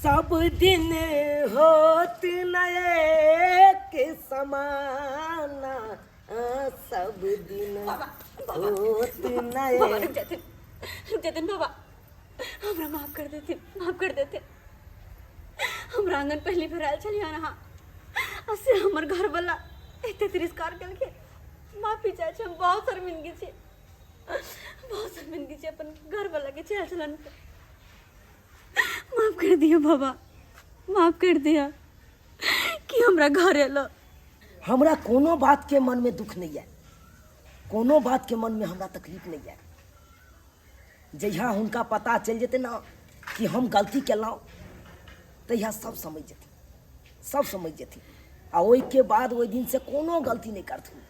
सब दिन होत नए के समाना सब दिन होत नए। रुक जाते बाबा, हमरा माफ कर देते। हमरा आंगन पहली बार आयल छलिए ना, अससे हमर घर वाला एते तिरस्कार करके माफी चाहे हम बहुत शर्मिंदगी छे अपन घर वाला के चाल चलन पे। माफ कर दिया बाबा, माफ कर दिया कि हमरा घर एलो। हमरा कोनो बात के मन में दुख नहीं है, कोनो बात के मन में हमरा तकलीफ नहीं है। जहिया उनका पता चल जेते ना कि हम गलती केलौं तहिया सब समझ जेती आ ओई के बाद ओई दिन से कोनो गलती नहीं करथुन।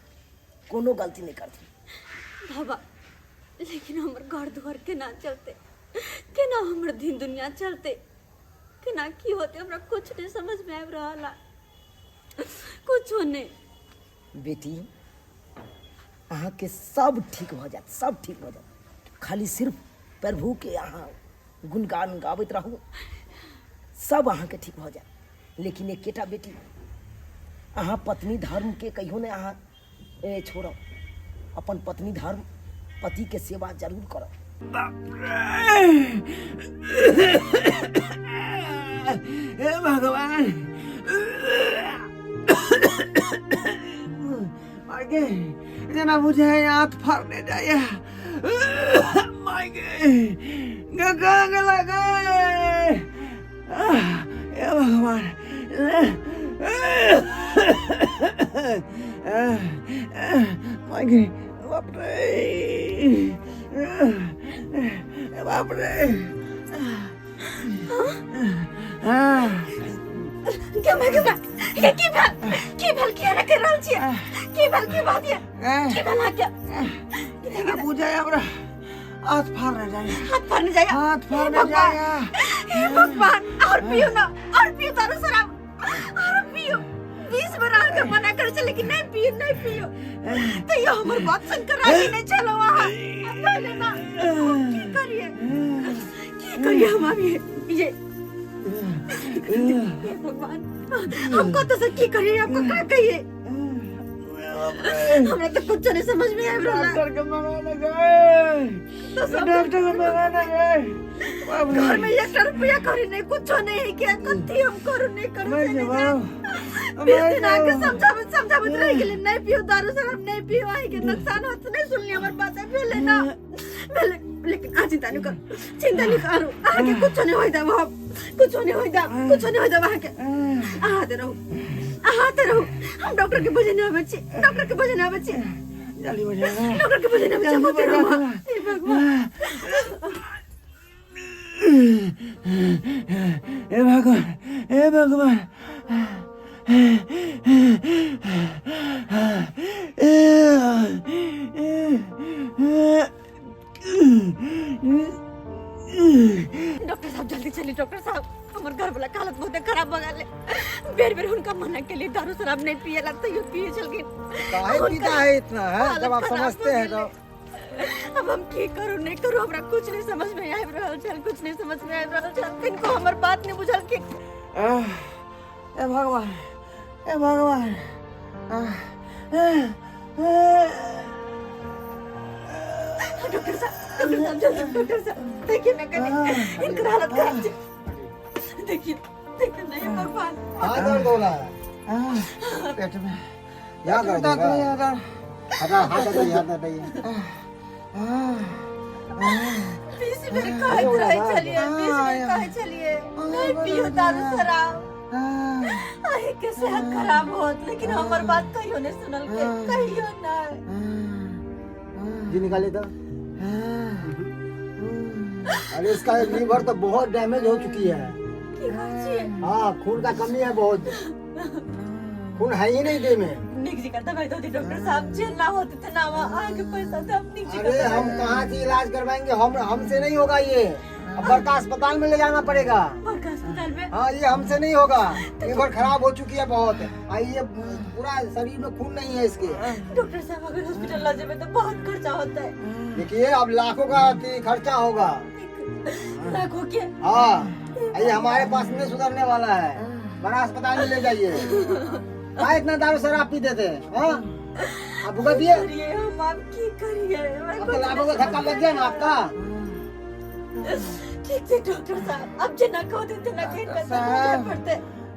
बाबा लेकिन हमर घर दुआर के ना चलते, केना हमर दिन दुनिया चलते, केना की होते हमरा कुछ नहीं समझ में आब रहला, कुछ नहीं। बेटी अहाँ के सब ठीक हो जात, खाली सिर्फ प्रभु के अहाँ गुणगान गाबैत रहू, सब अहाँ के ठीक हो जात। लेकिन एकेटा बेटी अहाँ पत्नी धर्म के कहियो नहीं अहाँ छोड़ो, अपन पत्नी धर्म पति के सेवा जरूर करो। हे भगवान, आगे जना मुझे हाथ फाड़ने जाए, लगा हे भगवान, बाप रे हाथ फाड़ने जाएगा। हे भगवान, और पियो तारो शराब, और पियो। 20 बार आके मना करे छे लेकिन नहीं पियो। तो ये हमर बात सुनकर आगे नहीं चलो वहां। नहीं ना, की करिए हम अभी ये भगवान, हमको तो सब की करिए, आपको क्या कहिए? हमरा तो कुछ नहीं समझ में आ रहा। डॉक्टर को मंगाने गए, घर में 1 रुपया करी नहीं, कुछ नहीं किया, कथी हम करू नहीं आके समझावत रह गेले, नहीं पियो दारू शराब, नहीं पियो, आए के नुकसान होत नहीं सुनली हमर बात भेले ना भेले। लेकिन आज चिंता नहीं करो, आके कुछ नहीं होइदा, कुछ नहीं होइदा आके आते रहो। हम डॉक्टर के बजने आवे छी, जल्दी हो जाएगा। डॉक्टर के बजने आवे छी। हे भगवान, हे भगवान, डॉक्टर साहब जल्दी चलिए। डॉक्टर साहब हमारे घर वाला हालत बहुत खराब हो गए, बेर उनका मना के लिए दारू शराब नहीं पिएला तो ये पिए चल गए। काहे पीता है इतना है जब आप समझते हैं तो? अब हम की करूं नहीं करूं, हमरा कुछ नहीं समझ में आए रहल चल, कुछ नहीं समझ में आए रहल चल। इनको हमर बात नहीं बुझल के। ए भगवान, डॉक्टर साहब देखिए ना कहीं इनका हालत खराब है। देखिए नहीं भगवान, हाँ दर्द हो रहा है पेट में यहाँ दर्द हो रहा है। हटा हाथ हटा यहाँ हटा ये 20 मिनट कहे चलिए नहीं पियो दारू शराब, आए के सेहत खराब होत, लेकिन हमर बात कहियो नहीं सुनल के, कहियो ना। जी निकाले तो अरे इसका लीवर तो बहुत डैमेज हो चुकी है। हाँ खून का कमी है बहुत, खून है ही नहीं दे में। निक जी का दवाई दो डॉक्टर साहब, जेल ना होते थे ना वहाँ आगे पैसा था, हम निक जी का अरे हम कहाँ से इलाज करवाएंगे, हमसे नहीं होगा ये, अब बड़का अस्पताल में ले जाना पड़ेगा। बड़का अस्पताल में? हाँ ये हमसे नहीं होगा, लीवर खराब हो चुकी है बहुत, ये पूरा शरीर में खून नहीं है इसके। डॉक्टर साहब अगर हॉस्पिटल ला जाए तो बहुत खर्चा होता है। देखिए अब लाखों का खर्चा होगा, लाखों के हाँ ये हमारे पास नहीं सुधरने वाला है, बड़ा अस्पताल में ले जाइए। क्या इतना दारू शराब पी देते हैं? हाँ आप भुगत दिए, करिए हम आप की करिए मैं अब कुछ तो लाभों का नहीं धक्का लग गया ना आपका। ठीक है डॉक्टर साहब, अब जना कहो देते ना कहीं पैसा साहब। मुझे पड़ते।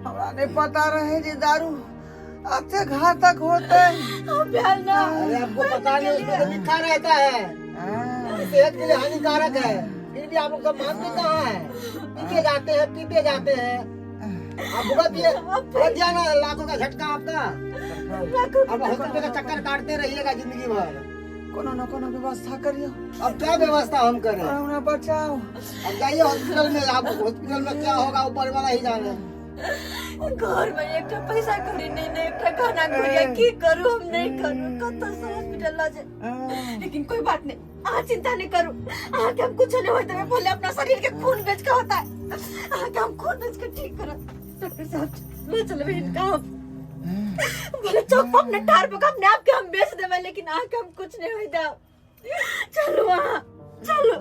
हमरा नहीं पता रहे जी दारू अच्छे घातक होते। अब भैया ना अरे आपको पता नहीं, उसमें तो लिखा रहता है सेहत के लिए हानिकारक है, फिर भी आप लोग सब मानते कहाँ है? पीते जाते हैं पीते जाते हैं। आप भुगत दिए, अब जाना लाखों का झटका आपका। लाखों अब हॉस्पिटल का चक्कर काटते रहिएगा जिंदगी भर। कोनो न कोनो व्यवस्था करियो, अब क्या व्यवस्था हम करें? हमरा बचाओ। अब जाइए हॉस्पिटल में, आप हॉस्पिटल में क्या होगा ऊपर वाला ही जाने। घर में एक पैसा करी नहीं नहीं एक खाना गुड़िया की करूं हम नहीं करूं कत से हॉस्पिटल ला जाए। लेकिन कोई बात नहीं, आज चिंता नहीं करूं। आके हम कुछ नहीं होता, मैं बोले अपना शरीर के खून बेच के होता है, आके हम खून बेच के ठीक करो। डॉक्टर साहब ले चले बहन का बोले चौक पर अपने टार पर अपने आप के हम बेच देवे, लेकिन आके हम कुछ नहीं होता। चलो वहां चलो,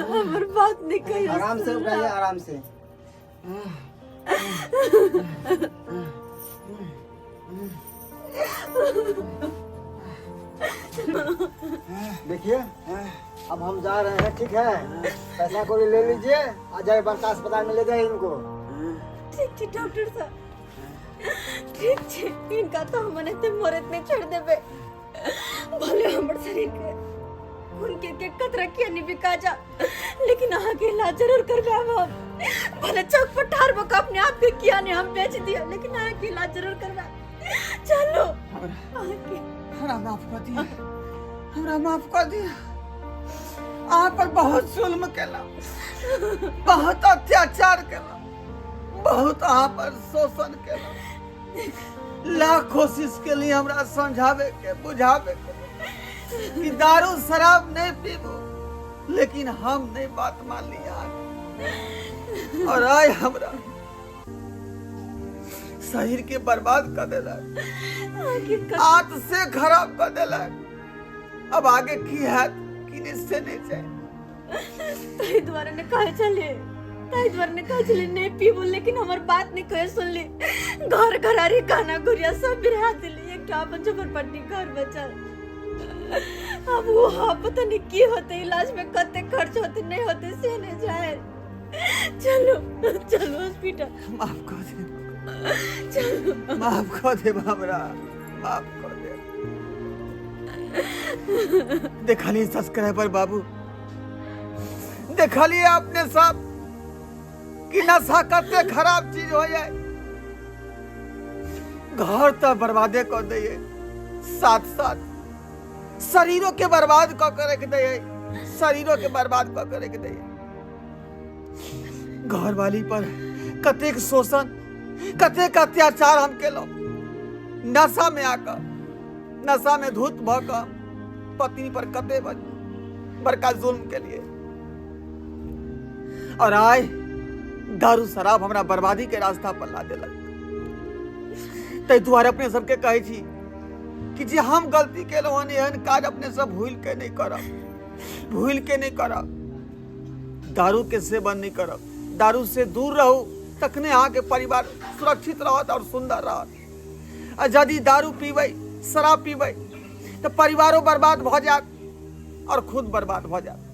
हमारी बात नहीं कही। आराम से उठाइए, आराम से। देखिए अब हम जा रहे हैं, ठीक है? पैसा को ले लीजिए, आ जाए बड़का अस्पताल में ले जाए इनको। ठीक ठीक डॉक्टर साहब, ठीक ठीक इनका तो हमने ते मरत नहीं छोड़ देबे। भले हमर शरीर के खून के कतरा किया नहीं बिका जा, लेकिन आहा के इलाज जरूर करबे हम। भले चौक पर ठार बक अपने आप के किया नहीं हम बेच दिया, लेकिन आहा के इलाज जरूर करबे। चलो आके हमरा माफ कर दिया, हमरा माफ कर दिया। आप पर बहुत जुल्म केला, बहुत अत्याचार केला, बहुत आप पर शोषण केला। लाख कोशिश के लिए हमरा समझावे के बुझावे के कि दारू शराब नहीं पीबो, लेकिन हम नहीं बात मान लिया। और आय हमरा शरीर के बर्बाद कर देला, आत से खराब कर देला। अब आगे की है कि निश्चय नहीं चाहिए। ताई द्वारा ने कहे चले, ताई द्वारा ने कहे चले नहीं पीबो, लेकिन हमार बात नहीं कहे सुन ली। घर घरारी खाना गुड़िया सब बिरहा दिली, एक अपन झोपड़पट्टी घर बचल। अब वो हाँ पता नहीं की होते, इलाज में कते खर्च होते नहीं होते से नहीं जाए। चलो चलो हॉस्पिटल। माफ कर दे, चलो माफ कर दे बाबरा, माफ कर दे। देखा सब्सक्राइबर बाबू, देखा लिए आपने सब कि नशा करते खराब चीज हो जाए। घर तो बर्बादे कर दे, साथ साथ शरीरों के बर्बाद कर रख दे, शरीरों के बर्बाद कर रख दे। घर वाली पर कतेक शोषण, कतेक अत्याचार हम केलो। नशा में आकर, नशा में धूत भकर पत्नी पर कते बड़का जुल्म के लिए। और आय दारू शराब हमरा बर्बादी के रास्ता पर ला देलक। तै दुआरे अपने सबके कहे छी कि जे हम गलती केलहुँ हन, एहन काज अपने सब भूल के नहीं करब, भूल के नहीं करब। दारू के सेवन नहीं करब, दारू से दूर रहू, तखने अहाँ के परिवार सुरक्षित रहत और सुंदर रहत। और यदि दारू पीबै, शराब पीबै तो परिवारों बर्बाद भ जात और खुद बर्बाद भ जात।